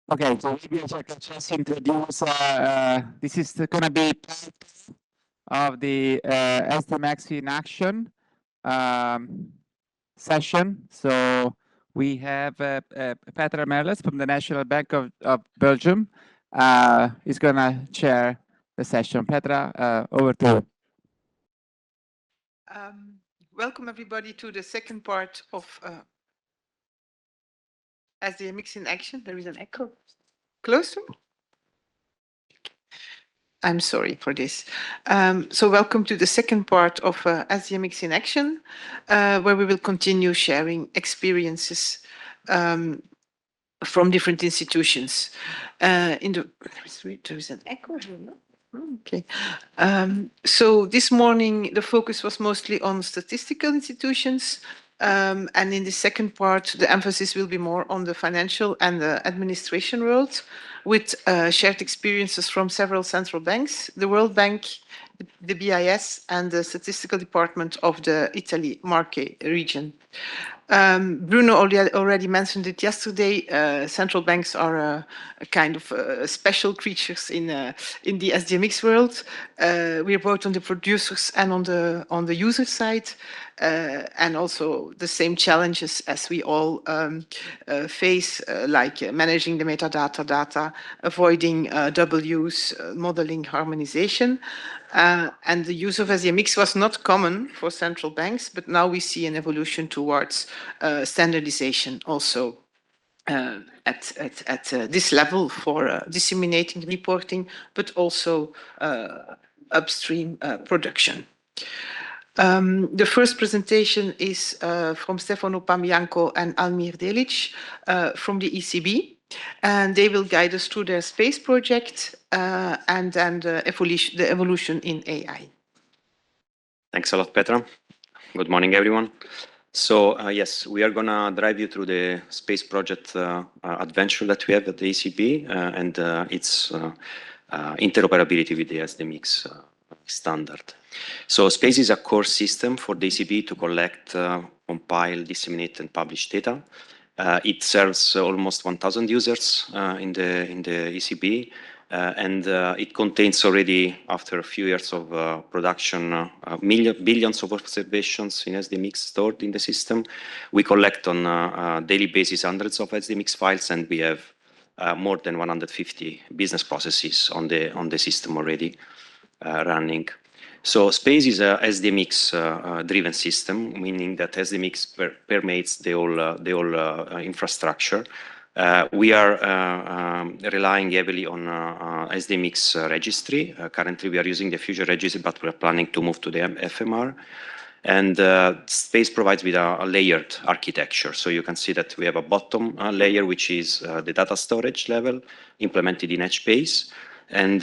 Okay, so maybe I can just introduce, this is gonna be part of the SDMX in action session. So we have Petra Merles from the National Bank of Belgium is gonna chair the session. Petra, over to you. Welcome everybody to the second part of SDMX in action. There is an echo. Close to me? I'm sorry for this. So welcome to the second part of SDMX in action, where we will continue sharing experiences from different institutions. There is an echo here, no? Okay. So this morning, the focus was mostly on statistical institutions. And in the second part, the emphasis will be more on the financial and the administration world, with shared experiences from several central banks, the World Bank, the BIS, and the statistical department of the Italy Marche region. Bruno already mentioned it yesterday. Central banks are a kind of special creatures in the SDMX world. We are both on the producers and on the user side, and also the same challenges as we all face, like managing the metadata data, avoiding double use, modeling harmonization. And the use of SDMX was not common for central banks, but now we see an evolution towards standardization also at this level for disseminating reporting, but also upstream production. The first presentation is from Stefano Pamianco and Almir Delic from the ECB. And they will guide us through their space project and then the evolution in AI. Thanks a lot, Petra. Good morning, everyone. So yes, we are going to drive you through the space project adventure that we have at the ECB and its interoperability with the SDMX standard. So SPACE is a core system for the ECB to collect, compile, disseminate, and publish data. It serves almost 1,000 users in the ECB, and it contains already, after a few years of production, billions of observations in SDMX stored in the system. We collect on a daily basis hundreds of SDMX files, and we have more than 150 business processes on the system already running. So SPACE is a SDMX driven system, meaning that SDMX permeates the whole infrastructure. We are relying heavily on SDMX registry. Currently, we are using the Fusion registry, but we're planning to move to the FMR. And SPACE provides with a layered architecture. So you can see that we have a bottom layer, which is the data storage level implemented in HBase. And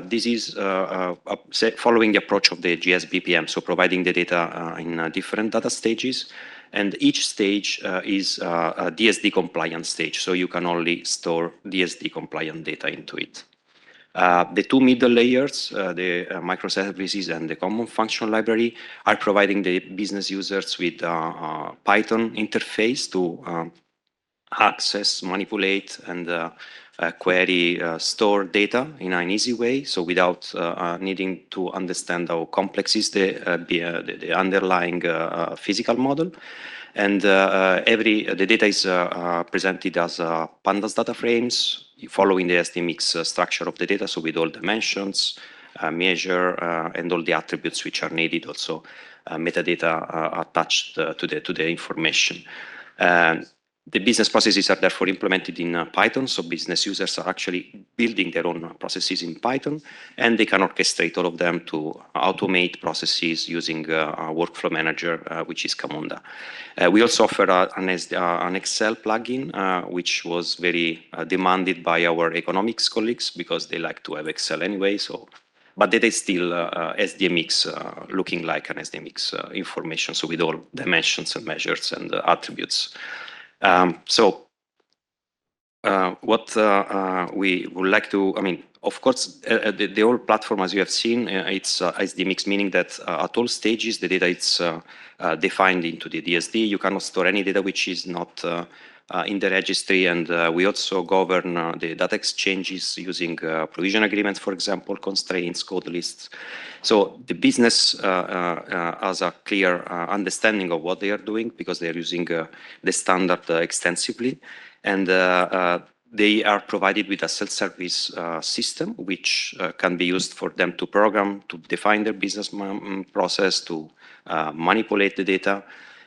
this is following the approach of the GS-BPM, so providing the data in different data stages. And each stage is a DSD compliant stage, so you can only store DSD compliant data into it. The two middle layers, the microservices and the common function library, are providing the business users with a Python interface to access, manipulate, and query, store data in an easy way, so without needing to understand how complex is the underlying physical model. And the data is presented as pandas data frames, following the SDMX structure of the data, so with all dimensions, measure, and all the attributes which are needed, also metadata attached to the information. The business processes are therefore implemented in Python, so business users are actually building their own processes in Python, and they can orchestrate all of them to automate processes using a workflow manager, which is Camunda. We also offer an Excel plugin, which was very demanded by our economics colleagues because they like to have Excel anyway. But data is still SDMX, looking like an SDMX information, so with all dimensions and measures and attributes. What we would like to, of course, the whole platform, as you have seen, it's SDMX, meaning that at all stages, the data is defined into the DSD. You cannot store any data which is not in the registry, and we also govern the data exchanges using provision agreements, for example, constraints, code lists. So the business has a clear understanding of what they are doing because they are using the standard extensively, and they are provided with a self-service system which can be used for them to program, to define their business process, to manipulate the data,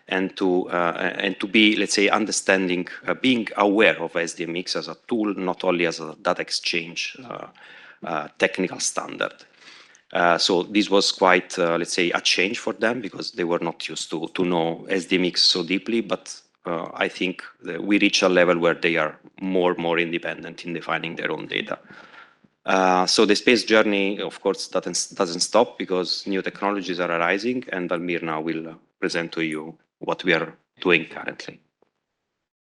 and to be, let's say, understanding, being aware of SDMX as a tool, not only as a data exchange technical standard. So this was quite, let's say, a change for them because they were not used to know SDMX so deeply, but I think we reach a level where they are more independent in defining their own data. So the space journey, of course, doesn't stop because new technologies are arising, and Almir now will present to you what we are doing currently.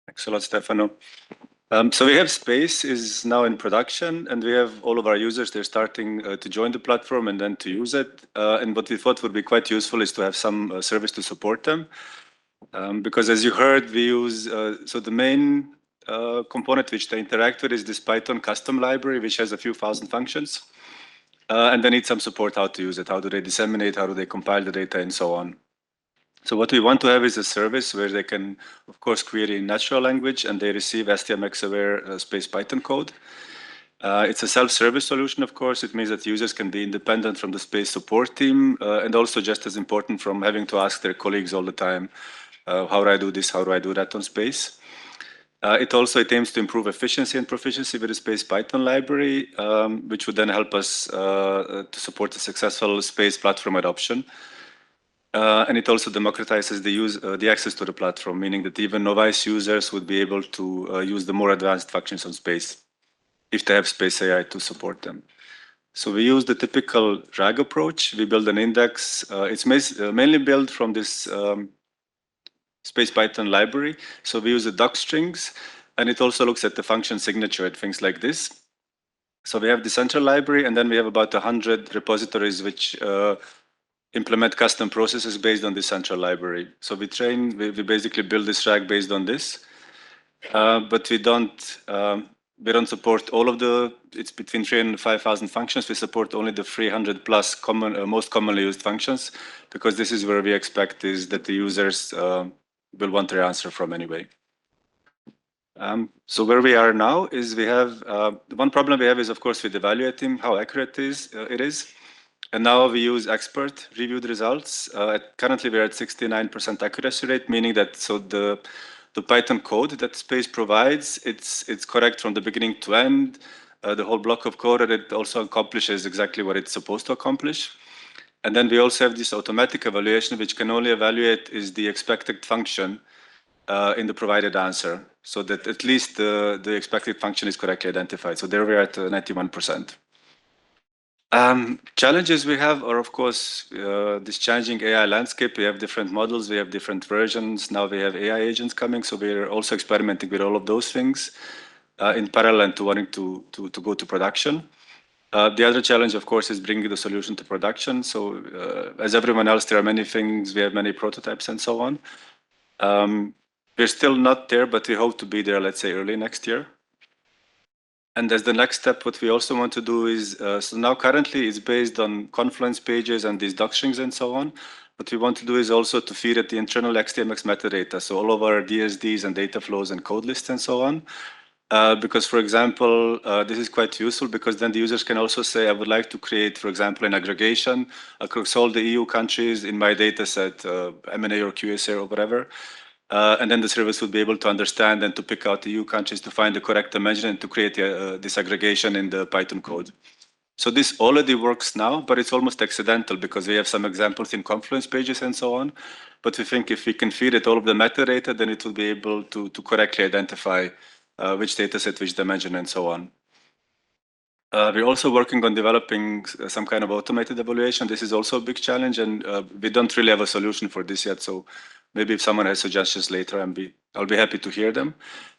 Thanks a lot, Stefano. So we have Space is now in production, and we have all of our users, they're starting to join the platform and then to use it. And what we thought would be quite useful is to have some service to support them. Because as you heard, we use, so the main component which they interact with is this Python custom library, which has a few thousand functions. And they need some support how to use it, how do they disseminate, how do they compile the data, and so on. So what we want to have is a service where they can, of course, query in natural language and they receive STMX-aware space Python code. It's a self-service solution, of course. It means that users can be independent from the space support team and also just as important from having to ask their colleagues all the time, how do I do this, how do I do that on space? It aims to improve efficiency and proficiency with the space Python library, which would then help us to support the successful space platform adoption. And it also democratizes the access to the platform, meaning that even novice users would be able to use the more advanced functions on space if they have space AI to support them. So we use the typical RAG approach. We build an index. It's mainly built from this space Python library. So we use the doc strings, and it also looks at the function signature and things like this. So we have the central library, and then we have about 100 repositories which implement custom processes based on the central library. So we basically build this RAG based on this, but we don't support all of it's between 3,000 and 5,000 functions. We support only the 300 plus most commonly used functions, because this is where we expect is that the users will want their answer from anyway. So where we are now is we have, one problem we have is, of course, with evaluating how accurate it is. And now we use expert reviewed results. Currently, we're at 69% accuracy rate, meaning that the Python code that Space provides, it's correct from the beginning to end. The whole block of code, and it also accomplishes exactly what it's supposed to accomplish. And then we also have this automatic evaluation, which can only evaluate is the expected function in the provided answer, so that at least the expected function is correctly identified. So there we are at 91%. Challenges we have are, of course, this changing AI landscape. We have different models, we have different versions. Now we have AI agents coming, so we're also experimenting with all of those things in parallel to wanting to go to production. The other challenge, of course, is bringing the solution to production. So as everyone else, there are many things, we have many prototypes and so on. We're still not there, but we hope to be there, let's say, early next year. And as the next step, what we also want to do is, so now currently it's based on Confluence pages and these doc strings and so on. What we want to do is also to feed it the internal XTMX metadata. So all of our DSDs and data flows and code lists and so on. Because, for example, this is quite useful because then the users can also say, I would like to create, for example, an aggregation across all the EU countries in my data set, M&A or QSA or whatever. And then the service would be able to understand and to pick out the EU countries to find the correct dimension and to create this aggregation in the Python code. So this already works now, but it's almost accidental because we have some examples in Confluence pages and so on. But we think if we can feed it all of the metadata, then it will be able to correctly identify which data set, which dimension, and so on. We're also working on developing some kind of automated evaluation. This is also a big challenge, and we don't really have a solution for this yet. So maybe if someone has suggestions later, I'll be happy to hear them.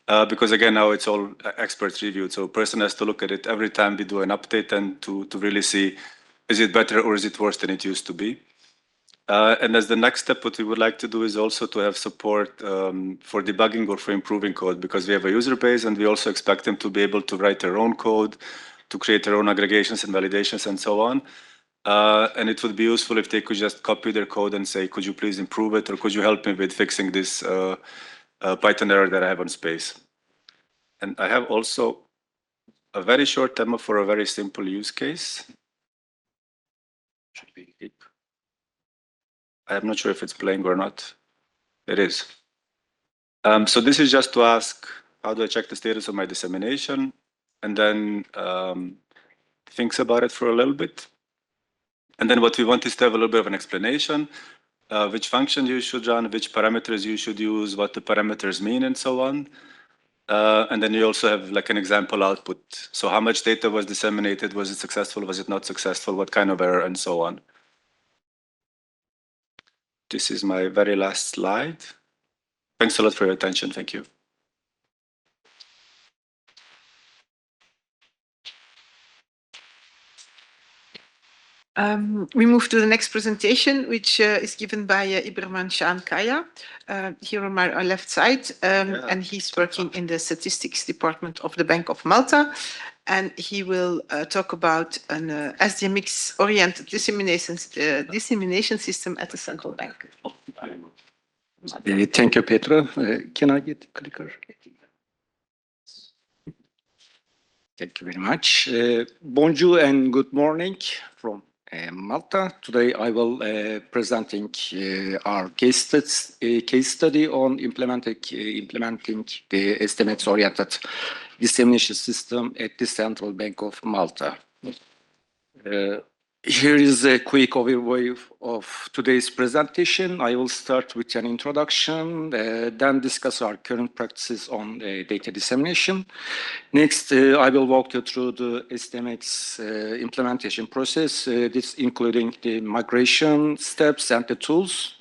Because again, now it's all expert reviewed. So a person has to look at it every time we do an update and to really see, is it better or is it worse than it used to be? And as the next step, what we would like to do is also to have support for debugging or for improving code, because we have a user base and we also expect them to be able to write their own code, to create their own aggregations and validations and so on. And it would be useful if they could just copy their code and say, could you please improve it, or could you help me with fixing this Python error that I have on space? And I have also a very short demo for a very simple use case. Should be it. I'm not sure if it's playing or not. It is. So this is just to ask, how do I check the status of my dissemination? And then thinks about it for a little bit. And then what we want is to have a little bit of an explanation, which function you should run, which parameters you should use, what the parameters mean, and so on. And then you also have like an example output. So how much data was disseminated? Was it successful? Was it not successful? What kind of error, and so on. This is my very last slide. Thanks a lot for your attention. Thank you. We move to the next presentation, which is given by Ibrahim Kaya, here on my left side, and he's working in the statistics department of the Bank of Malta, and he will talk about an SDMX-oriented dissemination system at the central bank. Thank you, Petra. Can I get the clicker? Thank you very much. Bonjour and good morning from Malta. Today I will presenting our case study on implementing the SDMX-oriented dissemination system at the Central Bank of Malta. Here is a quick overview of today's presentation. I will start with an introduction, then discuss our current practices on data dissemination. Next, I will walk you through the SDMX implementation process, this including the migration steps and the tools.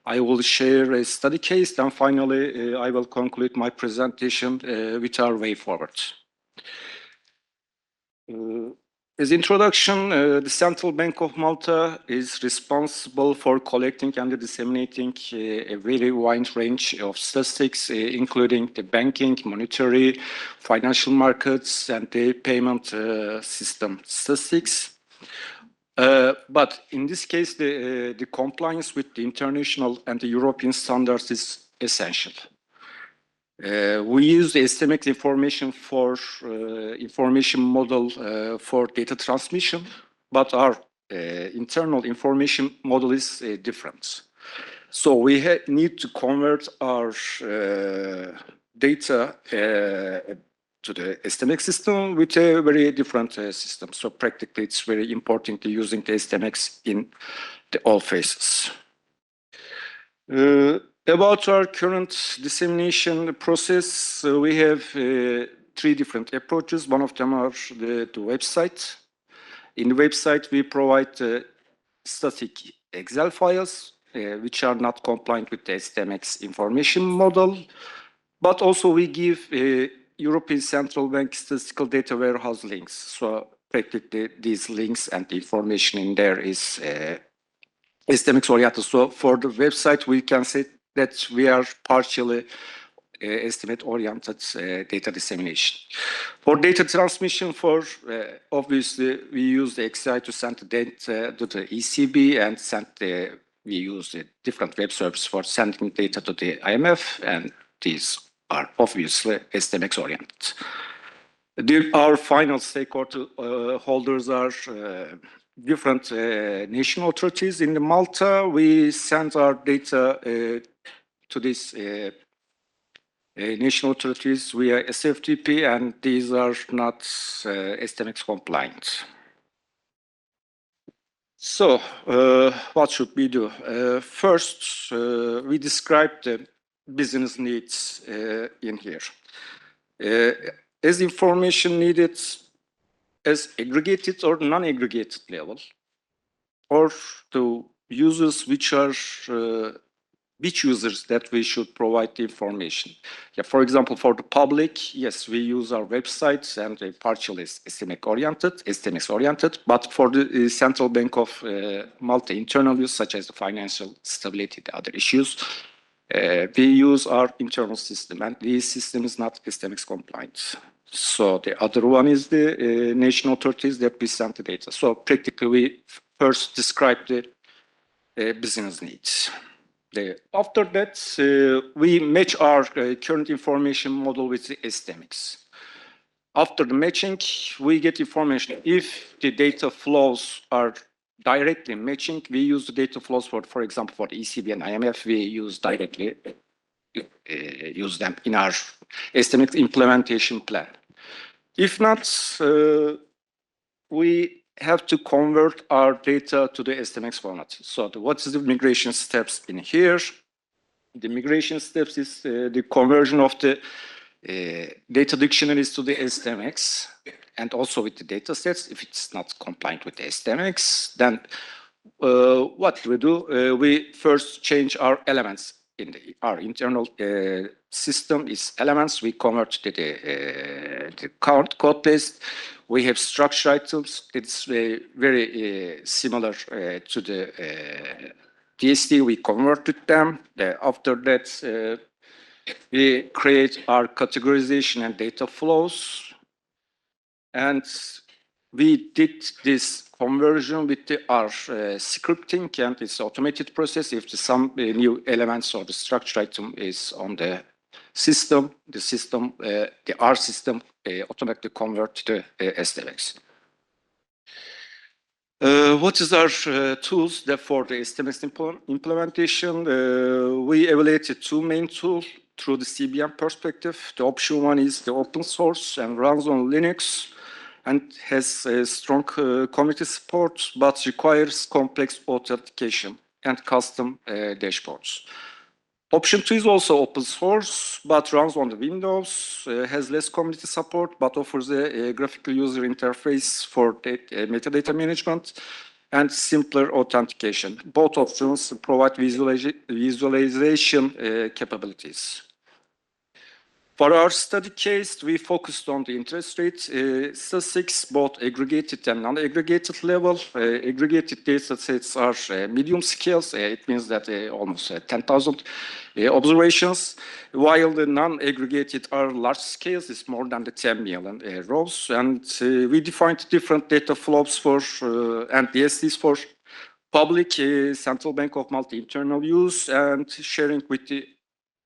I will share a study case, then finally I will conclude my presentation with our way forward. As introduction, the Central Bank of Malta is responsible for collecting and disseminating a very wide range of statistics, including the banking, monetary, financial markets, and the payment system statistics. But in this case, the compliance with the international and the European standards is essential. We use the SDMX information model for data transmission, but our internal information model is different. So we need to convert our data to the SDMX system with a very different system. So practically, it's very important to using the SDMX in all phases. About our current dissemination process, we have 3 different approaches. One of them are the website. In the website, we provide static Excel files, which are not compliant with the SDMX information model. But also we give European Central Bank statistical data warehouse links. So practically, these links and the information in there is SDMX oriented. So for the website, we can say that we are partially estimate-oriented data dissemination. For data transmission, obviously, we use the XI to send the data to the ECB and we use the different web services for sending data to the IMF, and these are obviously SDMX-oriented. Our final stakeholders are different national authorities in Malta. We send our data to these national authorities via SFTP, and these are not SDMX compliant. So, what should we do? First, we describe the business needs in here. As information needed as aggregated or non-aggregated level, or to users which are which users that we should provide the information. Yeah, for example, for the public, yes, we use our websites and partially STMX oriented, but for the Central Bank of Malta internal use, such as the financial stability, the other issues, we use our internal system, and this system is not STMX compliant. So the other one is the national authorities that we send the data. So practically, we first describe the business needs. After that, we match our current information model with the STMX. After the matching, we get information. If the data flows are directly matching, we use the data flows for example, for the ECB and IMF, we use directly use them in our STMX implementation plan. If not, we have to convert our data to the STMX format. So what is the migration steps in here? The migration steps is the conversion of the data dictionaries to the STMX, and also with the data sets. If it's not compliant with the STMX, then what do we do? We first change our elements in our internal system is elements. We convert to the code list. We have structure items. It's very similar to the DSD. We converted them. After that, we create our categorization and data flows. And we did this conversion with our scripting, and it's automated process. If some new elements or the structure item is on the system, our system automatically convert to STMX. What is our tools for the STMX implementation? We evaluated two main tools through the CBM perspective. The option one is the open source and runs on Linux and has a strong community support, but requires complex authentication and custom dashboards. Option 2 is also open source, but runs on the Windows, has less community support, but offers a graphical user interface for metadata management and simpler authentication. Both options provide visualization capabilities. For our study case, we focused on the interest rate statistics, both aggregated and non-aggregated level. Aggregated data sets are medium scales. It means that almost 10,000 observations, while the non-aggregated are large scales. It's more than the 10 million rows. And we defined different data flows for and DSDs for public, Central Bank of Malta internal use, and sharing with the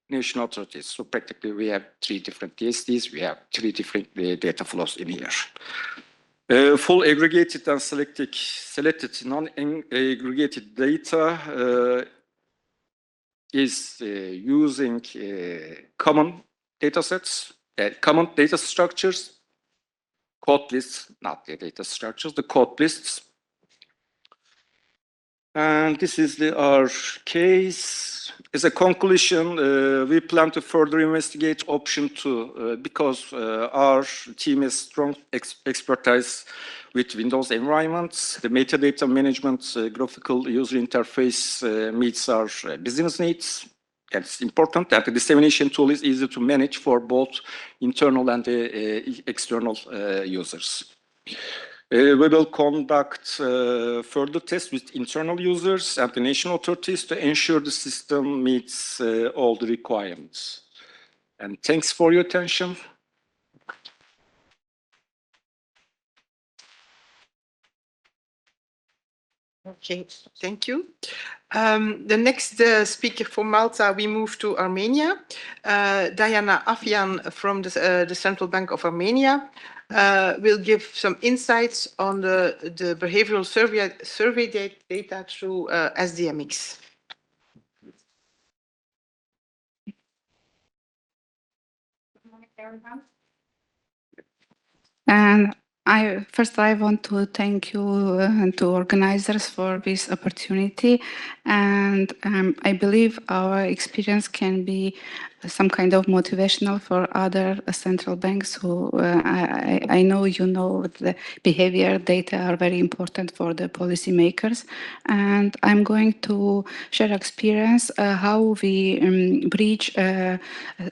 national authorities. So practically, we have three different DSDs. We have three different data flows in here. Full aggregated and selected non-aggregated data is using common data sets, common data structures, code lists, not the data structures, the code lists. And this is our case. As a conclusion, we plan to further investigate option 2 because our team has strong expertise with Windows environments. The metadata management graphical user interface meets our business needs. That's important, that the dissemination tool is easy to manage for both internal and external users. We will conduct further tests with internal users and the national authorities to ensure the system meets all the requirements. And thanks for your attention. Okay, thank you. The next speaker from Malta, we move to Armenia. Diana Afyan from the Central Bank of Armenia will give some insights on the behavioral survey data through SDMX. And First, I want to thank you and to organizers for this opportunity. And I believe our experience can be some kind of motivational for other central banks who I know you know the behavior data are very important for the policymakers. And I'm going to share experience how we bridge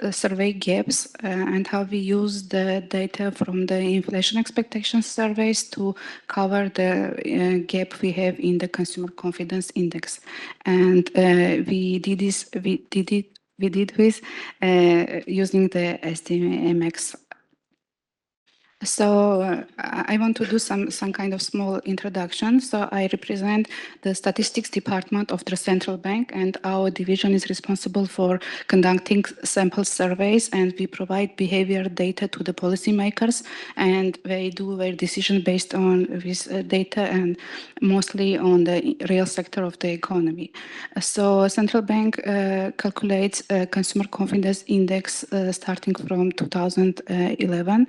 survey gaps and how we use the data from the inflation expectations surveys to cover the gap we have in the consumer confidence index. And we did this. We did this using the SDMX. So I want to do some kind of small introduction. So I represent the statistics department of the central bank, and our division is responsible for conducting sample surveys, and we provide behavior data to the policymakers, and they do their decision based on this data and mostly on the real sector of the economy. So central bank calculates consumer confidence index starting from 2011.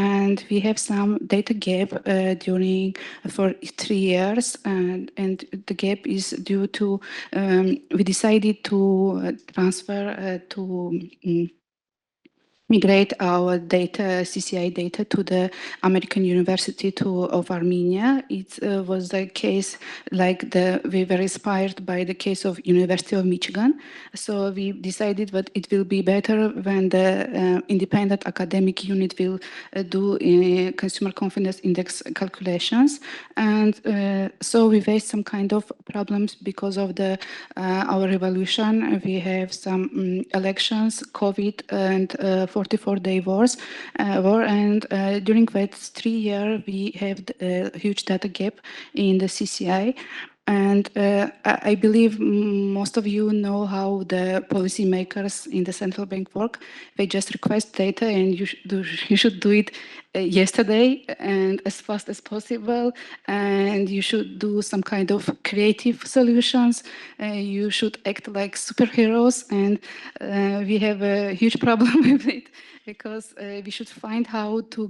And we have some data gap for 3 years, and the gap is due to we decided to transfer to migrate our data, CCI data, to the American University of Armenia. It was the case we were inspired by the case of University of Michigan. So we decided that it will be better when the independent academic unit will do consumer confidence index calculations. And so we faced some kind of problems because of our revolution. We have some elections, COVID, and 44-day war, and during that 3 years we have a huge data gap in the CCI. And I believe most of you know how the policymakers in the central bank work. They just request data, and you should do it yesterday and as fast as possible. And you should do some kind of creative solutions. You should act like superheroes, and we have a huge problem with it, because we should find how to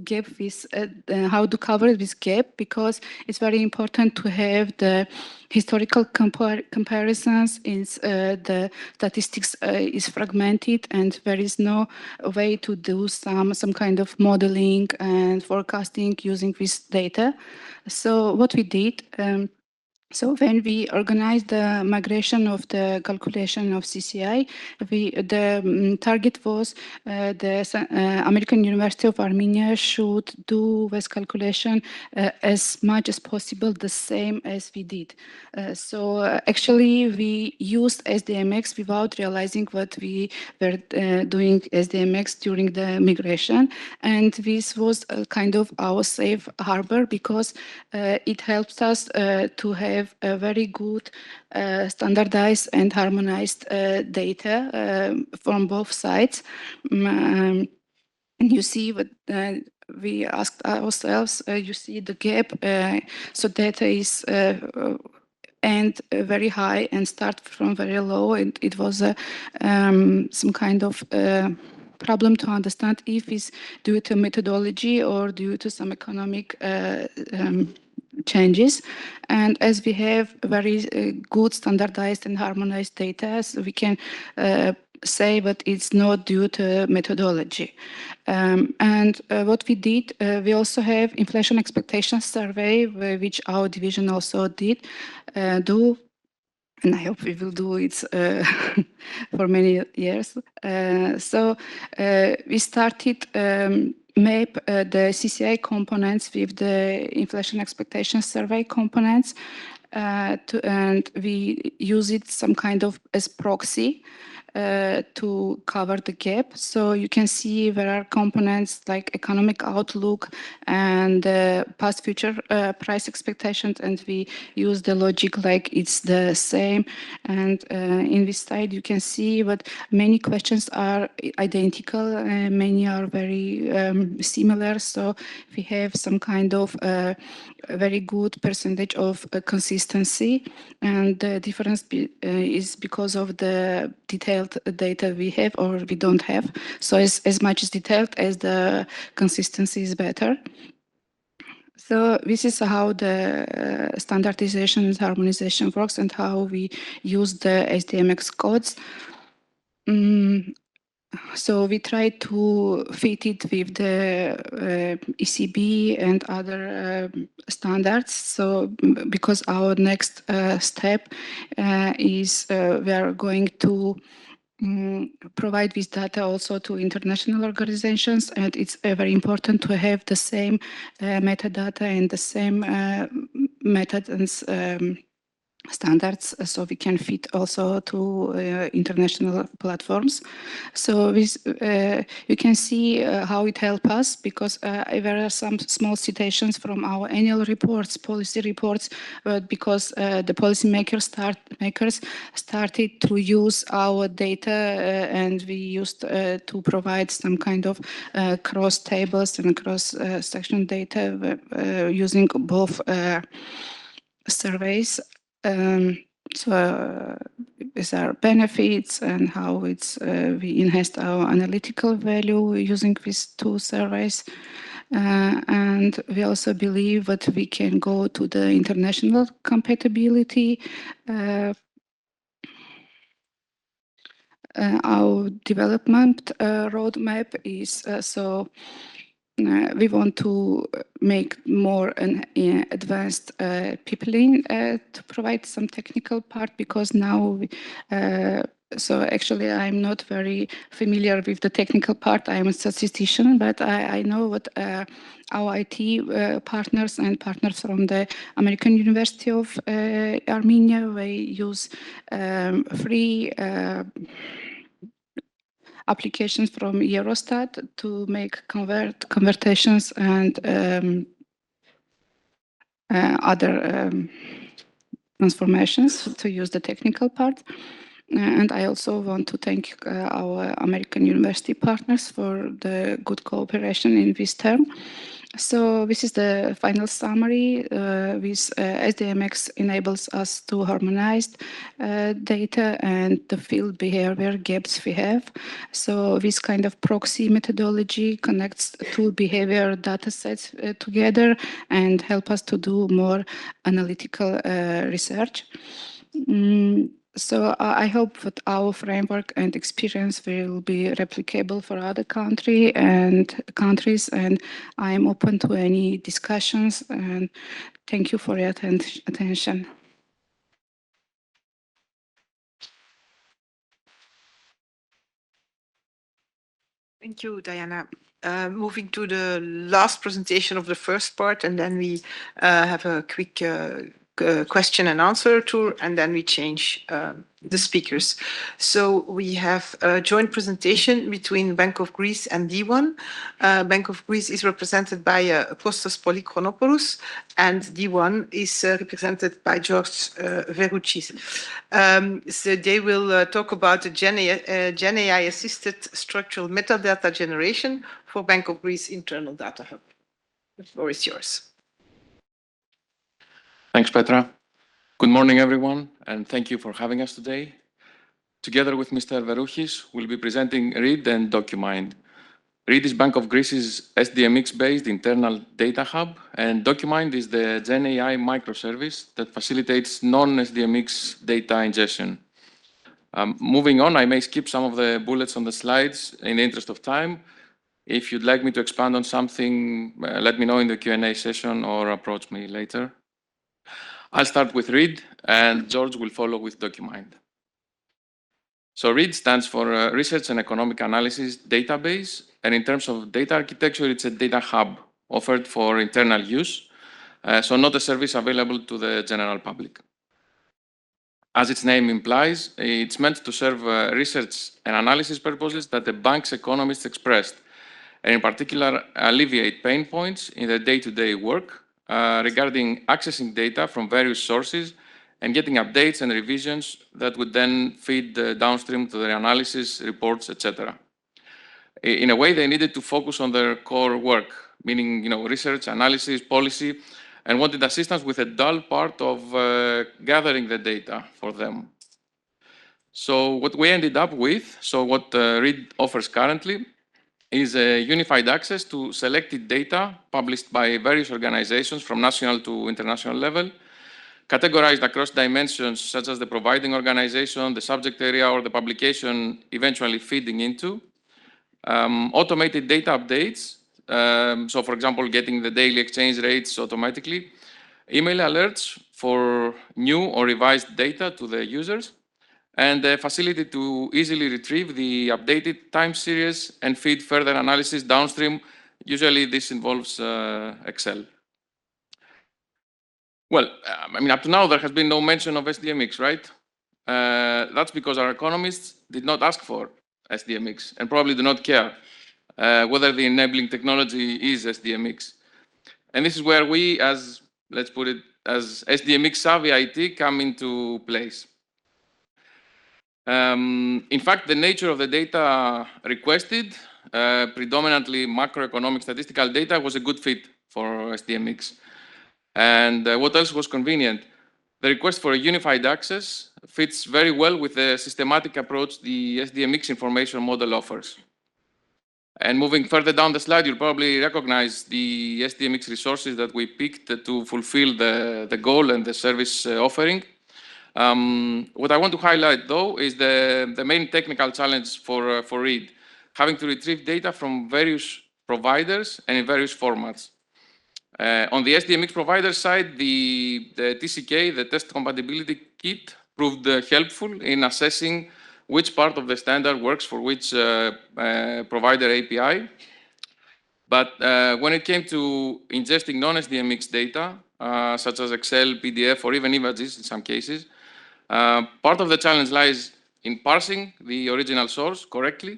cover this gap, because it's very important to have the historical comparisons. The statistics is fragmented, and there is no way to do some kind of modeling and forecasting using this data. So what we did. So when we organized the migration of the calculation of CCI, the target was the American University of Armenia should do this calculation as much as possible the same as we did. So actually we used SDMX without realizing what we were doing SDMX during the migration. And this was kind of our safe harbor, because it helps us to have a very good standardized and harmonized data from both sides. And you see what we asked ourselves, you see the gap. So data is and very high and start from very low. And it was some kind of problem to understand if it's due to methodology or due to some economic changes. And as we have very good standardized and harmonized data, so we can say that it's not due to methodology. And what we did, we also have inflation expectations survey, which our division also did do. And I hope we will do it for many years. So we started map the CCI components with the inflation expectations survey components, and we use it some kind of as proxy to cover the gap. So you can see there are components like economic outlook and past future price expectations, and we use the logic like it's the same. And in this slide you can see that many questions are identical, many are very similar. So we have some kind of a very good percentage of consistency, and the difference is because of the detailed data we have or we don't have. So as much as detailed as the consistency is better. So this is how the standardization and harmonization works and how we use the SDMX codes. So we try to fit it with the ECB and other standards. So because our next step is we are going to provide this data also to international organizations, and it's very important to have the same metadata and the same methods and standards, so we can fit also to international platforms. So this, you can see how it helps us, because there are some small citations from our annual reports, policy reports, because the policymakers started to use our data, and we used to provide some kind of cross tables and cross section data using both surveys. So these are benefits and how it's we enhanced our analytical value using these two surveys. And we also believe that we can go to the international compatibility. Our development roadmap is we want to make more an advanced pipeline to provide some technical part, because now so actually I'm not very familiar with the technical part. I'm a statistician, but I know what our IT partners and partners from the American University of Armenia, they use free applications from Eurostat to make conversions and other transformations to use the technical part. And I also want to thank our American University partners for the good cooperation in this term. So this is the final summary. With SDMX enables us to harmonize data and the field behavior gaps we have. So this kind of proxy methodology connects two behavior data sets together and help us to do more analytical research. So I hope that our framework and experience will be replicable for other countries, and I am open to any discussions, and thank you for your attention. Thank you, Diana. Moving to the last presentation of the first part, and then we have a quick question and answer tour, and then we change the speakers. So we have a joint presentation between Bank of Greece and D1. Bank of Greece is represented by Kostas Polychronopoulos, and D1 is represented by George Verouchis. So they will talk about the Gen AI-assisted structural metadata generation for Bank of Greece internal data hub. The floor is yours. Thanks, Petra. Good morning, everyone, and thank you for having us today. Together with Mr. Verouchis, we'll be presenting READ and DocuMind. READ is Bank of Greece's SDMX-based internal data hub, and DocuMind is the Gen AI microservice that facilitates non-SDMX data ingestion. Moving on, I may skip some of the bullets on the slides in the interest of time. If you'd like me to expand on something, let me know in the Q&A session or approach me later. I'll start with READ, and George will follow with DocuMind. So READ stands for Research and Economic Analysis Database, and in terms of data architecture, it's a data hub offered for internal use, so not a service available to the general public. As its name implies, it's meant to serve research and analysis purposes that the bank's economists expressed, and in particular, alleviate pain points in their day-to-day work regarding accessing data from various sources and getting updates and revisions that would then feed downstream to their analysis, reports, etc. In a way, they needed to focus on their core work, meaning research, analysis, policy, and wanted assistance with a dull part of gathering the data for them. So what we ended up with, what READ offers currently, is a unified access to selected data published by various organizations from national to international level, categorized across dimensions such as the providing organization, the subject area, or the publication eventually feeding into, automated data updates, so for example, getting the daily exchange rates automatically, email alerts for new or revised data to the users, and the facility to easily retrieve the updated time series and feed further analysis downstream. Usually this involves Excel. Well, I mean, up to now, there has been no mention of SDMX, right? That's because our economists did not ask for SDMX and probably do not care whether the enabling technology is SDMX. And this is where we, as, let's put it, as SDMX savvy IT come into place. In fact, the nature of the data requested, predominantly macroeconomic statistical data, was a good fit for SDMX. And what else was convenient? The request for a unified access fits very well with the systematic approach the SDMX information model offers. And moving further down the slide, you'll probably recognize the SDMX resources that we picked to fulfill the goal and the service offering. What I want to highlight, though, is the main technical challenge for Reed, having to retrieve data from various providers and in various formats. On the SDMX provider side, the TCK, the test compatibility kit, proved helpful in assessing which part of the standard works for which provider API. But when it came to ingesting non-SDMX data, such as Excel, PDF, or even images in some cases, part of the challenge lies in parsing the original source correctly,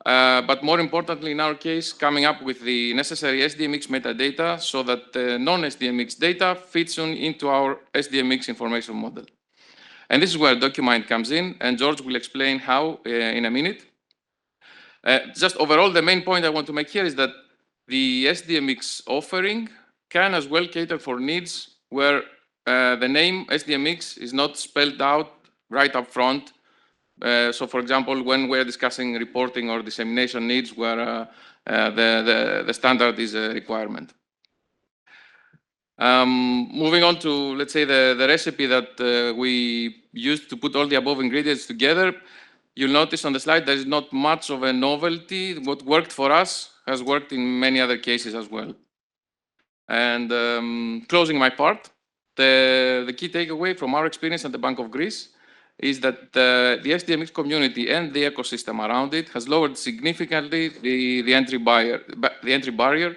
but more importantly, in our case, coming up with the necessary SDMX metadata so that the non-SDMX data fits into our SDMX information model. And this is where DocuMind comes in, and George will explain how in a minute. Just overall, the main point I want to make here is that the SDMX offering can as well cater for needs where the name SDMX is not spelled out right up front. So, for example, when we're discussing reporting or dissemination needs where the standard is a requirement. Moving on to, let's say, the recipe that we used to put all the above ingredients together, you'll notice on the slide there is not much of a novelty. What worked for us has worked in many other cases as well. And closing my part, the key takeaway from our experience at the Bank of Greece is that the SDMX community and the ecosystem around it has lowered significantly the entry barrier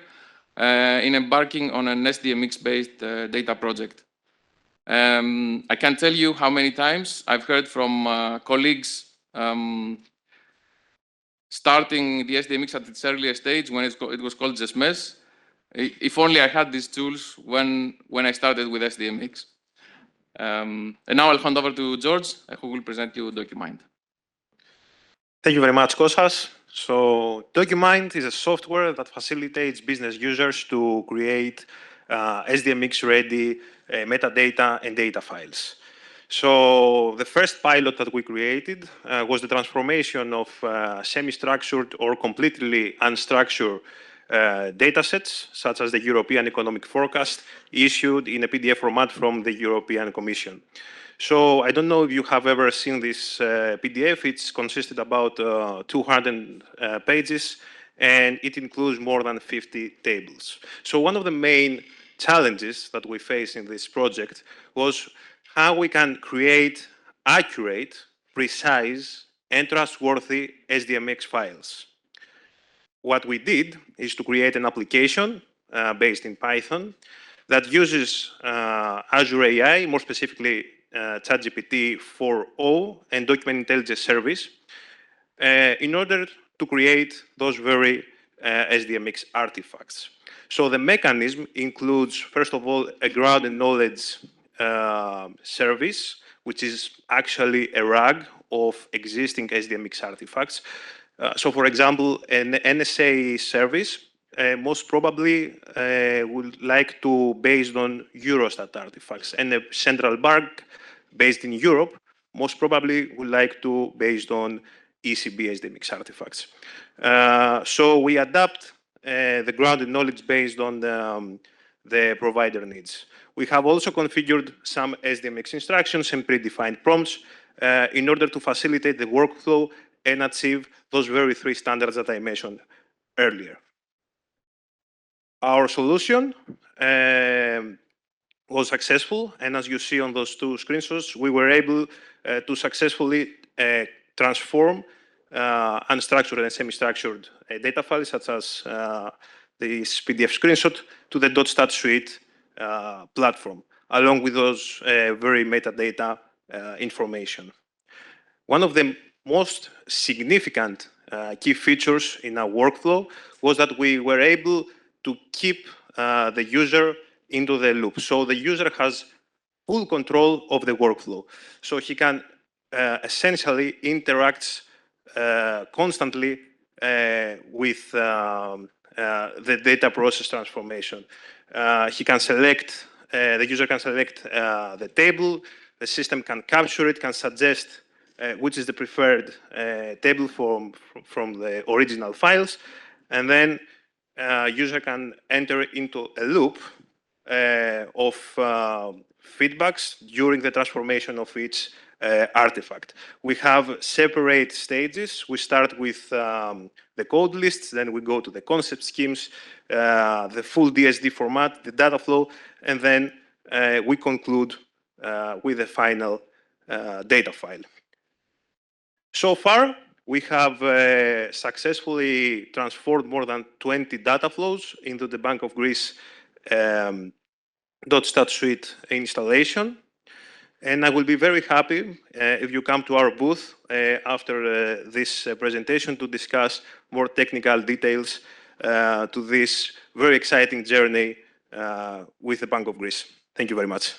in embarking on an SDMX-based data project. I can't tell you how many times I've heard from colleagues starting the SDMX at its earlier stage when it was called just mess. If only I had these tools when I started with SDMX. And now I'll hand over to George, who will present you DocuMind. Thank you very much, Kostas. So DocuMind is a software that facilitates business users to create SDMX-ready metadata and data files. So the first pilot that we created was the transformation of semi-structured or completely unstructured data sets, such as the European Economic Forecast, issued in a PDF format from the European Commission. So I don't know if you have ever seen this PDF. It's consisted about 200 pages, and it includes more than 50 tables. So one of the main challenges that we face in this project was how we can create accurate, precise, and trustworthy SDMX files. What we did is to create an application based in Python that uses Azure AI, more specifically ChatGPT 4o and Document Intelligence Service in order to create those very SDMX artifacts. So the mechanism includes, first of all, a ground and knowledge service, which is actually a RAG of existing SDMX artifacts. So, for example, an NSA service most probably would like to based on Eurostat artifacts, and a central bank based in Europe most probably would like to based on ECB SDMX artifacts. So we adapt the grounded knowledge based on the provider needs. We have also configured some SDMX instructions and predefined prompts in order to facilitate the workflow and achieve those very three standards that I mentioned earlier. Our solution was successful, and as you see on those two screenshots, we were able to successfully transform unstructured and semi-structured data files, such as this PDF screenshot, to the .stat suite platform, along with those very metadata information. One of the most significant key features in our workflow was that we were able to keep the user into the loop. So the user has full control of the workflow. So he can essentially interact constantly with the data process transformation. He can select, the user can select the table, the system can capture it, can suggest which is the preferred table from the original files, and then user can enter into a loop of feedbacks during the transformation of each artifact. We have separate stages. We start with the code lists, then we go to the concept schemes, the full DSD format, the data flow, and then we conclude with the final data file. So far, we have successfully transformed more than 20 data flows into the Bank of Greece .stat suite installation. And I will be very happy if you come to our booth after this presentation to discuss more technical details to this very exciting journey with the Bank of Greece. Thank you very much.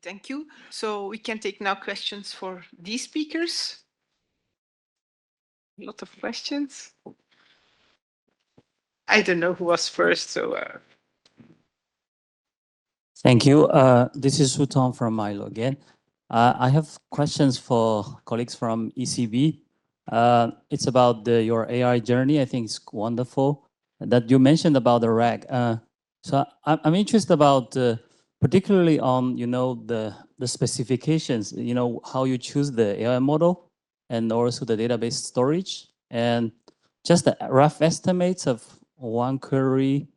Thank you. So we can take now questions for these speakers. A lot of questions. I don't know who was first, so. Thank you. This is Sutom from Milo again. I have questions for colleagues from ECB. It's about your AI journey. I think it's wonderful that you mentioned about the RAG. So I'm interested about particularly on the specifications. How you choose the AI model and also the database storage and just the rough estimates of one query.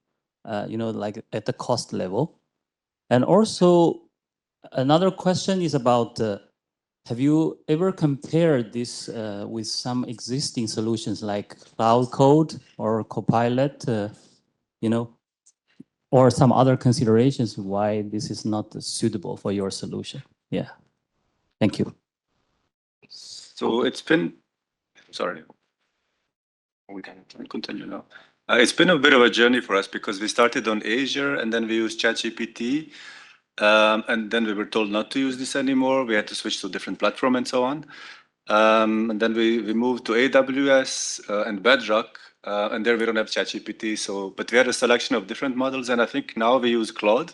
Like at the cost level. And also, another question is about, have you ever compared this with some existing solutions like Cloud Code or Copilot, or some other considerations why this is not suitable for your solution? Yeah, thank you. So it's been, sorry, we can continue now. It's been a bit of a journey for us because we started on Azure and then we used ChatGPT. And then we were told not to use this anymore. We had to switch to a different platform and so on. And then we moved to AWS and Bedrock. And there we don't have ChatGPT. But we had a selection of different models. And I think now we use Claude.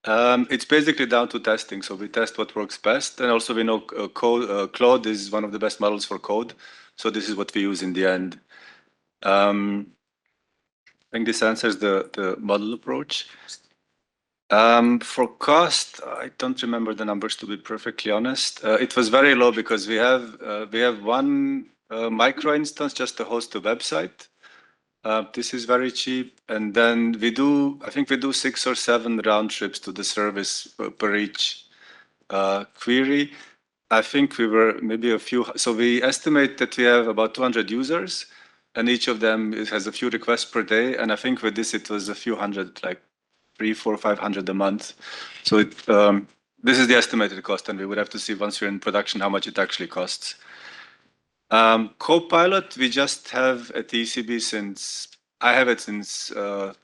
It's basically down to testing. So we test what works best. And also we know Claude is one of the best models for code. So this is what we use in the end. I think this answers the model approach. For cost, I don't remember the numbers to be perfectly honest. It was very low because we have one micro instance just to host a website. This is very cheap, and then I think we do 6 or 7 round trips to the service per each query. I think we were maybe a few. So we estimate that we have about 200 users, and each of them has a few requests per day. And I think with this it was a few hundred, like 300, 400, 500 a month. So this is the estimated cost, and we would have to see once we're in production how much it actually costs. Copilot, we just have at the ECB since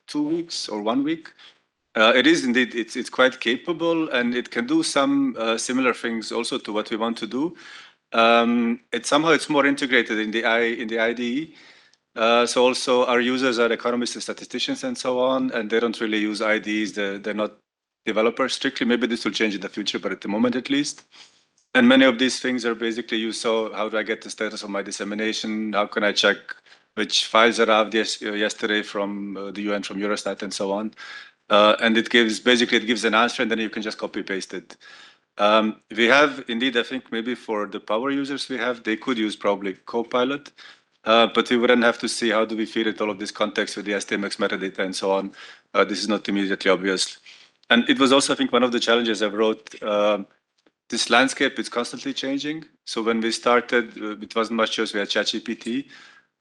2 weeks or 1 week. It is indeed, it's quite capable, and it can do some similar things also to what we want to do. It's more integrated in the IDE. So also our users are economists and statisticians and so on, and they don't really use IDs. They're not developers strictly. Maybe this will change in the future, but at the moment at least. And many of these things are basically you saw, how do I get the status of my dissemination? How can I check which files arrived yesterday from the UN, from Eurostat, and so on. And it gives an answer, and then you can just copy paste it. We have indeed, I think maybe for the power users they could use probably Copilot, but we wouldn't have to see how do we feed it all of this context with the STMX metadata and so on. This is not immediately obvious. And it was also, I think, one of the challenges I wrote. This landscape is constantly changing. So when we started, it wasn't much choice. We had ChatGPT,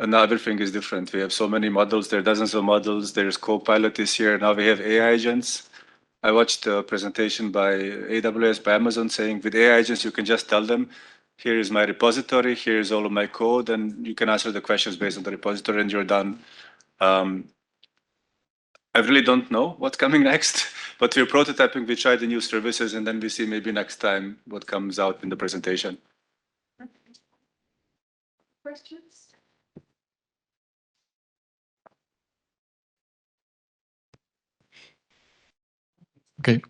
and now everything is different. We have so many models. There are dozens of models. There's Copilot this year. Now we have AI agents. I watched a presentation by AWS, by Amazon, saying with AI agents, you can just tell them, here is my repository, here is all of my code, and you can answer the questions based on the repository, and you're done. I really don't know what's coming next, but we're prototyping, we try the new services, and then we see maybe next time what comes out in the presentation. Questions? Okay.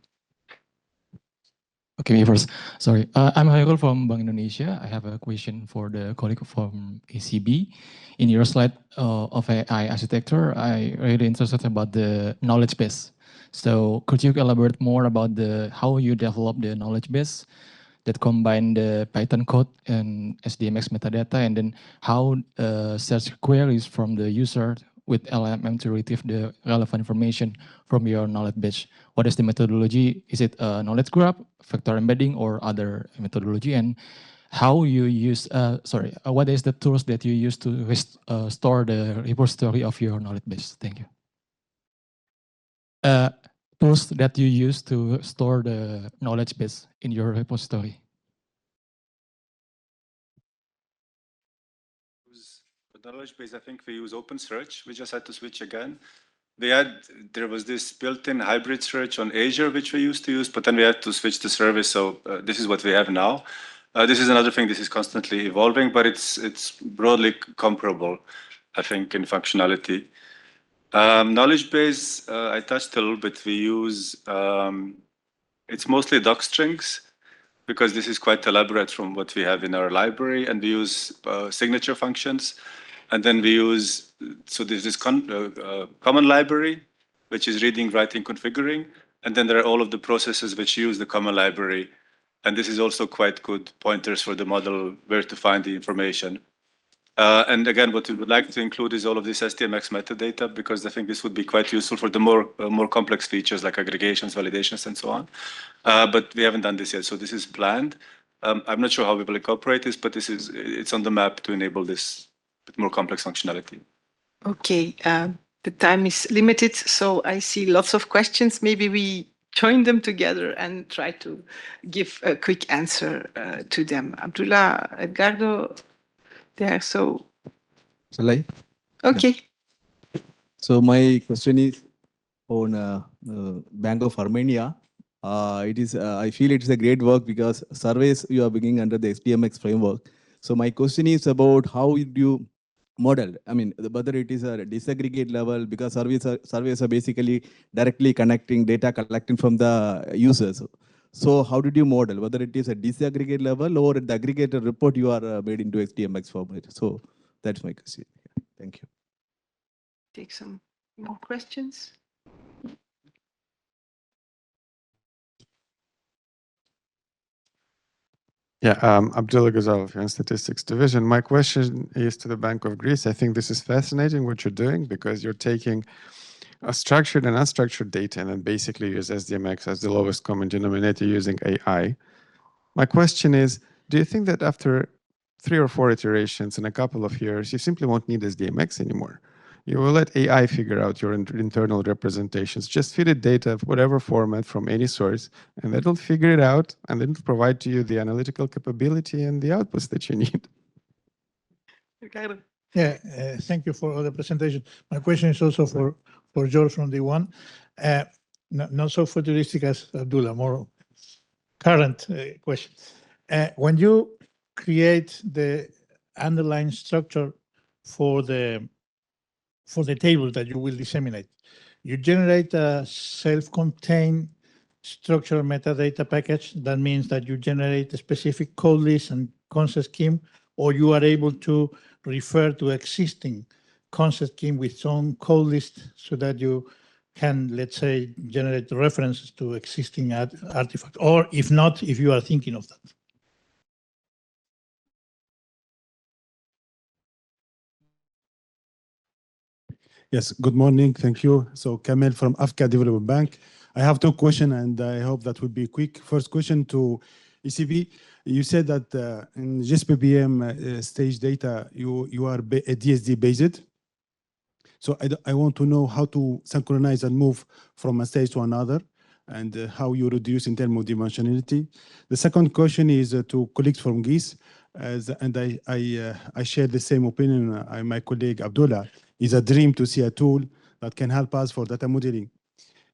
Okay, me first. Sorry. I'm Hairul from Bank Indonesia. I have a question for the colleague from ACB. In your slide of AI architecture, I really interested about the knowledge base. So could you elaborate more about how you develop the knowledge base that combine the Python code and SDMX metadata, and then how search queries from the user with LLM to retrieve the relevant information from your knowledge base? What is the methodology? Is it a knowledge graph, vector embedding, or other methodology? And how you use, what is the tools that you use to store the repository of your knowledge base? Thank you. Tools that you use to store the knowledge base in your repository. For knowledge base, I think we use OpenSearch. We just had to switch again. There was this built-in hybrid search on Azure, which we used to use, but then we had to switch the service. So this is what we have now. This is another thing. This is constantly evolving, but it's broadly comparable, I think, in functionality. Knowledge base, I touched a little bit. We use, it's mostly doc strings because this is quite elaborate from what we have in our library, and we use signature functions. And then we use, so there's this common library, which is reading, writing, configuring. And then there are all of the processes which use the common library. And this is also quite good pointers for the model where to find the information. And again, what we would like to include is all of this STMX metadata, because I think this would be quite useful for the more complex features like aggregations, validations, and so on. But we haven't done this yet, so this is planned. I'm not sure how we will incorporate this, but it's on the map to enable this bit more complex functionality. Okay, the time is limited, so I see lots of questions. Maybe we join them together and try to give a quick answer to them. Abdullah, Edgardo, there, so. Shall I? Okay. So my question is on Bank of Armenia. I feel it is a great work because surveys you are bringing under the SPMX framework. So my question is about how you model. I mean, whether it is a disaggregate level, because surveys are basically directly connecting data collecting from the users. So how did you model, whether it is a disaggregate level or the aggregated report you are made into SPMX format? So that's my question. Thank you. Take some more questions. Yeah, Abdullah Ghazal from Statistics Division. My question is to the Bank of Greece. I think this is fascinating what you're doing, because you're taking a structured and unstructured data and then basically use SDMX as the lowest common denominator using AI. My question is, do you think that after 3 or 4 iterations in a couple of years, you simply won't need SDMX anymore? You will let AI figure out your internal representations. Just feed it data of whatever format from any source, and it'll figure it out, and then provide to you the analytical capability and the outputs that you need. Yeah, thank you for the presentation. My question is also for George from D1. Not so futuristic as Abdullah, more current question. When you create the underlying structure for the table that you will disseminate, you generate a self-contained structural metadata package. That means that you generate a specific code list and concept scheme, or you are able to refer to existing concept scheme with some code list so that you can, let's say, generate references to existing artifacts, or if not, if you are thinking of that. Yes, good morning. Thank you. So Kamel from Africa Development Bank. I have two questions, and I hope that will be quick. First question to ECB. You said that in GSPPM stage data, you are DSD based. So I want to know how to synchronize and move from a stage to another, and how you reduce in terms of dimensionality. The second question is to colleagues from GIS, and I share the same opinion. My colleague Abdullah, is a dream to see a tool that can help us for data modeling.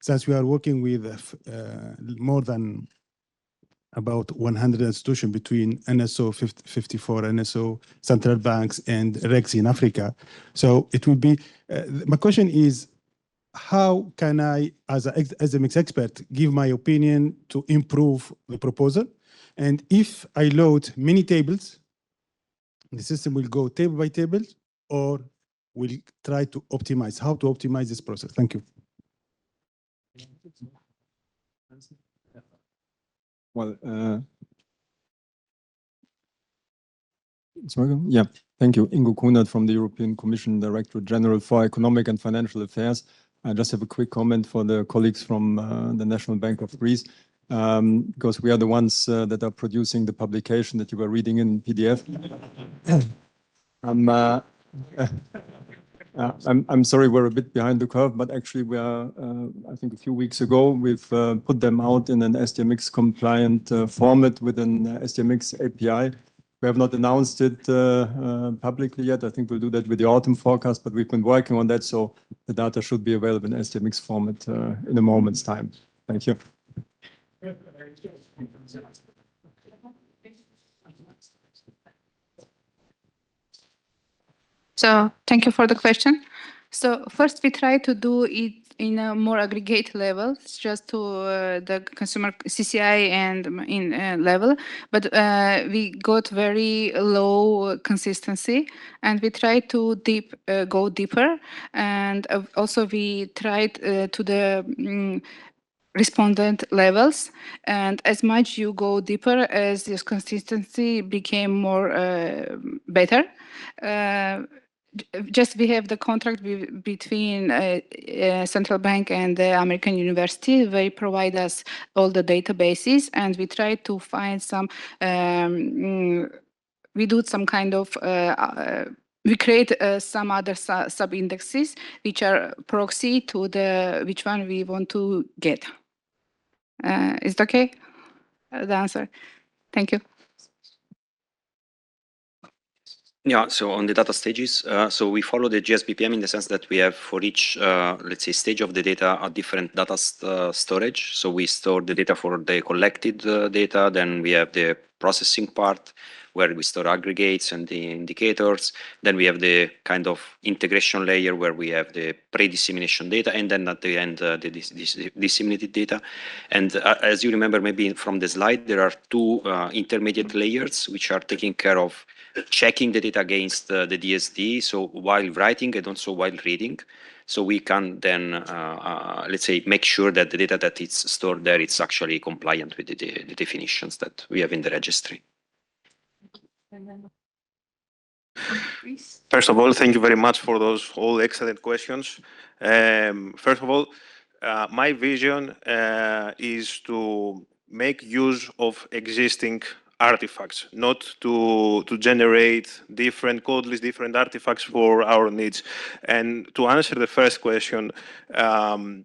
Since we are working with more than about 100 institutions between NSO 54, NSO, central banks, and REX in Africa. So it will be, my question is, how can I, as a mixed expert, give my opinion to improve the proposal? And if I load many tables, the system will go table by table, or will try to optimize, how to optimize this process? Thank you. Well, yeah, thank you. Ingo Kunert from the European Commission, Directorate General for Economic and Financial Affairs. I just have a quick comment for the colleagues from the National Bank of Greece, because we are the ones that are producing the publication that you were reading in PDF. I'm sorry, we're a bit behind the curve, but actually we are, I think a few weeks ago, we've put them out in an SDMX compliant format with an SDMX API. We have not announced it publicly yet. I think we'll do that with the autumn forecast, but we've been working on that, so the data should be available in SDMX format in a moment's time. Thank you. So thank you for the question. So first we try to do it in a more aggregate level, just to the consumer CCI and in level, but we got very low consistency, and we try to go deeper, and also we tried to the respondent levels, and as much you go deeper, as this consistency became more better. Just we have the contract between central bank and the American university. They provide us all the databases, and we try to find some. We do some kind of. We create some other sub-indexes which are proxy to the which one we want to get. Is it okay? The answer. Thank you. Yeah, so on the data stages, so we follow the GSBPM in the sense that we have for each, let's say, stage of the data, a different data storage. So we store the data for the collected data, then we have the processing part where we store aggregates and the indicators. Then we have the kind of integration layer where we have the pre-dissemination data, and then at the end, the disseminated data. And as you remember, maybe from the slide, there are two intermediate layers which are taking care of checking the data against the DSD, so while writing and also while reading. So we can then, let's say, make sure that the data that is stored there, it's actually compliant with the definitions that we have in the registry. First of all, thank you very much for those all excellent questions. First of all, my vision is to make use of existing artifacts, not to generate different code lists, different artifacts for our needs. And to answer the first question, we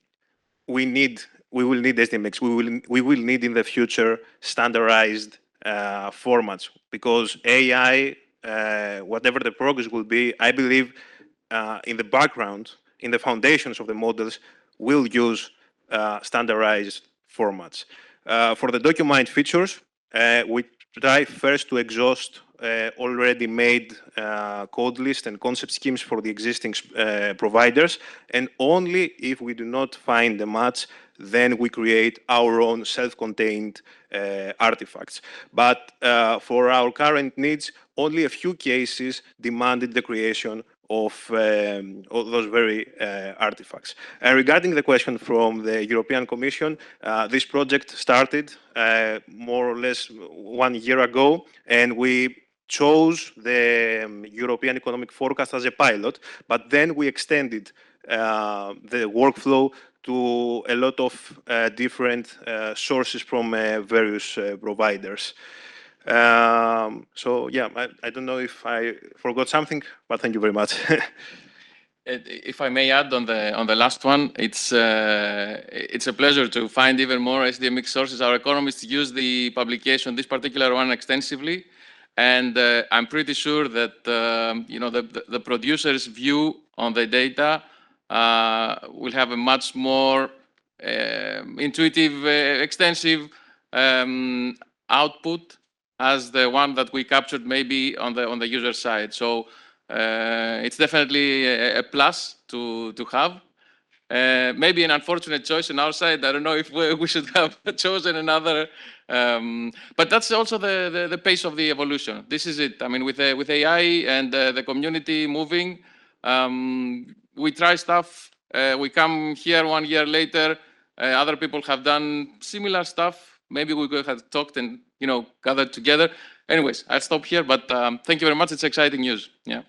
will need SDMX. We will need in the future standardized formats, because AI, whatever the progress will be, I believe in the background, in the foundations of the models, will use standardized formats. For the document features, we try first to exhaust already made code list and concept schemes for the existing providers, and only if we do not find the match, then we create our own self-contained artifacts. But for our current needs, only a few cases demanded the creation of those very artifacts. Regarding the question from the European Commission, this project started more or less 1 year ago, and we chose the European Economic Forecast as a pilot, but then we extended the workflow to a lot of different sources from various providers. So yeah, I don't know if I forgot something, but thank you very much. If I may add on the last one, it's a pleasure to find even more SDMX sources. Our economists use the publication, this particular one, extensively, and I'm pretty sure that the producer's view on the data will have a much more intuitive, extensive output as the one that we captured maybe on the user side. So it's definitely a plus to have. Maybe an unfortunate choice on our side. I don't know if we should have chosen another, but that's also the pace of the evolution. This is it. I mean, with AI and the community moving, we try stuff. We come here 1 year later. Other people have done similar stuff. Maybe we could have talked and gathered together. Anyways, I'll stop here. But thank you very much. It's exciting news. Yeah.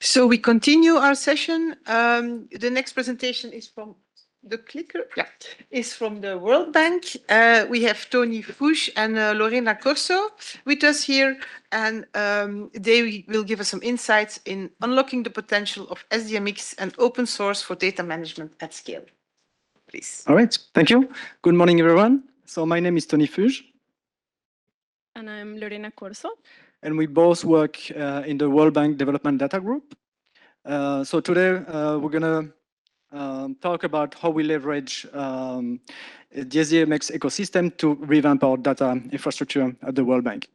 So we continue our session. The next presentation is from the clicker. Yeah, is from the World Bank. We have Tony Fuchs and Lorena Corso with us here, and they will give us some insights in unlocking the potential of SDMX and open source for data management at scale. Please. All right, thank you. Good morning, everyone. So my name is Tony Fuchs. And I'm Lorena Corso. And we both work in the World Bank Development Data Group. So today we're going to talk about how we leverage the SDMX ecosystem to revamp our data infrastructure at the World Bank.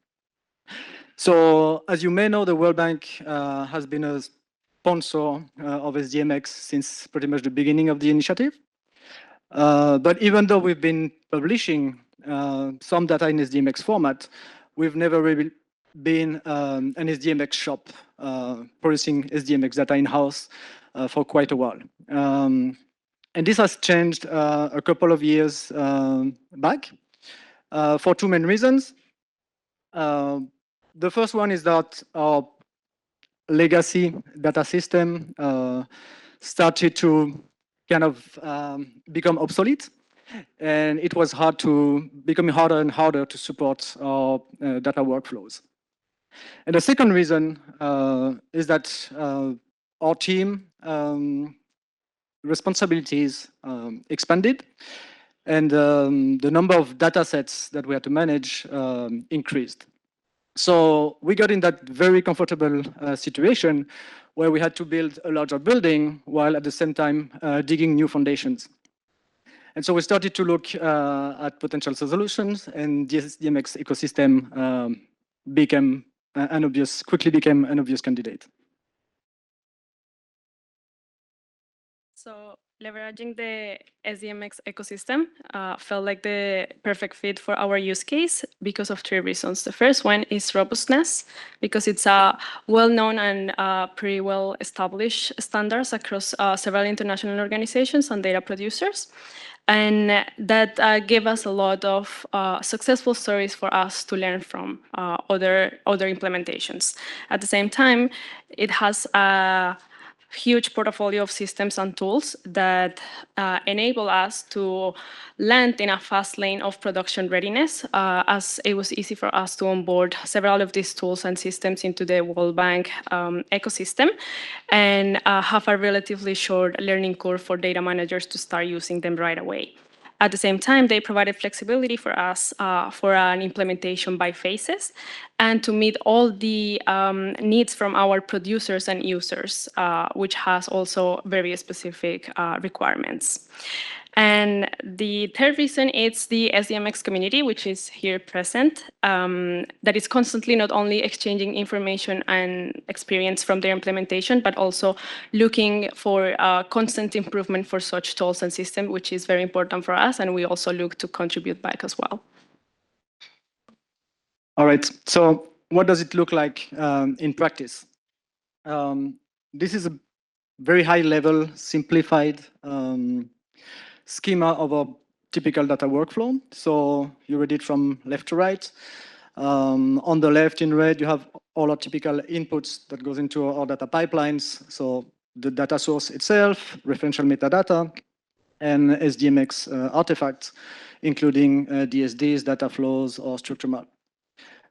So as you may know, the World Bank has been a sponsor of SDMX since pretty much the beginning of the initiative. But even though we've been publishing some data in SDMX format, we've never really been an SDMX shop producing SDMX data in-house for quite a while. And this has changed a couple of years back for two main reasons. The first one is that our legacy data system started to kind of become obsolete, and it was becoming harder and harder to support our data workflows. And the second reason is that our team responsibilities expanded, and the number of data sets that we had to manage increased. So we got in that very comfortable situation where we had to build a larger building while at the same time digging new foundations. And so we started to look at potential solutions, and the SDMX ecosystem became quickly became an obvious candidate. So leveraging the SDMX ecosystem felt like the perfect fit for our use case because of 3 reasons. The first one is robustness, because it's a well-known and pretty well-established standards across several international organizations and data producers. And that gave us a lot of successful stories for us to learn from other implementations. At the same time, it has a huge portfolio of systems and tools that enable us to land in a fast lane of production readiness, as it was easy for us to onboard several of these tools and systems into the World Bank ecosystem and have a relatively short learning curve for data managers to start using them right away. At the same time, they provided flexibility for us for an implementation by phases and to meet all the needs from our producers and users, which has also very specific requirements. And the third reason is the SDMX community, which is here present, that is constantly not only exchanging information and experience from their implementation, but also looking for constant improvement for such tools and systems, which is very important for us. And we also look to contribute back as well. All right, so what does it look like in practice? This is a very high level, simplified schema of a typical data workflow. So you read it from left to right. On the left in red, you have all our typical inputs that goes into our data pipelines. So the data source itself, referential metadata, and SDMX artifacts, including DSDs, data flows, or structure map.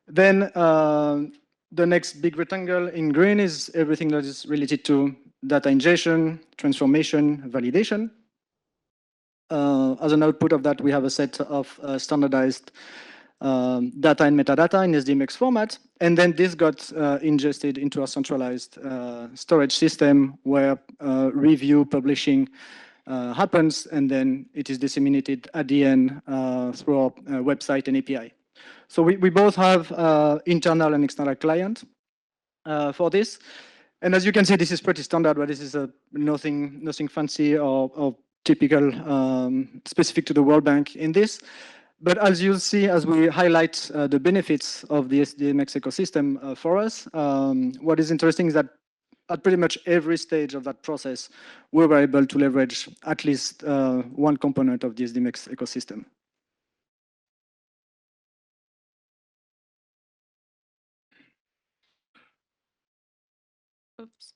Then the next big rectangle in green is everything that is related to data ingestion, transformation, validation. As an output of that, we have a set of standardized data and metadata in SDMX format. And then this got ingested into a centralized storage system where review, publishing happens, and then it is disseminated at the end through our website and API. So we both have internal and external client for this. And as you can see, this is pretty standard, but this is nothing fancy or typical specific to the World Bank in this. But as you'll see, as we highlight the benefits of the SDMX ecosystem for us, what is interesting is that at pretty much every stage of that process, we were able to leverage at least one component of the SDMX ecosystem. Oops.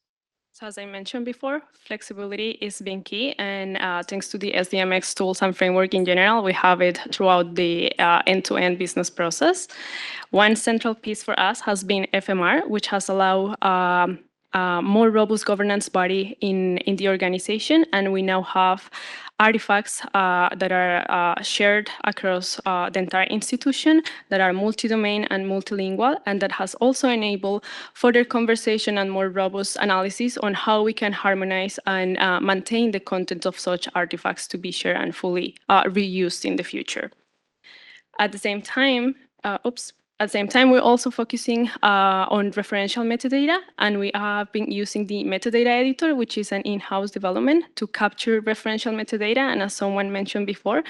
So as I mentioned before, flexibility is being key, and thanks to the SDMX tools and framework in general, we have it throughout the end-to-end business process. One central piece for us has been FMR, which has allowed more robust governance body in the organization, and we now have artifacts that are shared across the entire institution, that are multi-domain and multilingual, and that has also enabled further conversation and more robust analysis on how we can harmonize and maintain the content of such artifacts to be shared and fully reused in the future. At the same time, we're also focusing on referential metadata, and we have been using the metadata editor, which is an in-house development to capture referential metadata. And as someone mentioned before,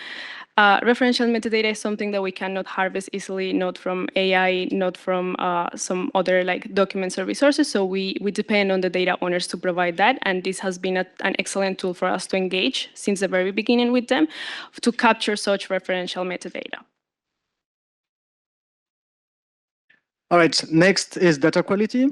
referential metadata is something that we cannot harvest easily, not from AI, not from some other documents or resources. So we depend on the data owners to provide that. And this has been an excellent tool for us to engage since the very beginning with them to capture such referential metadata. All right, next is data quality.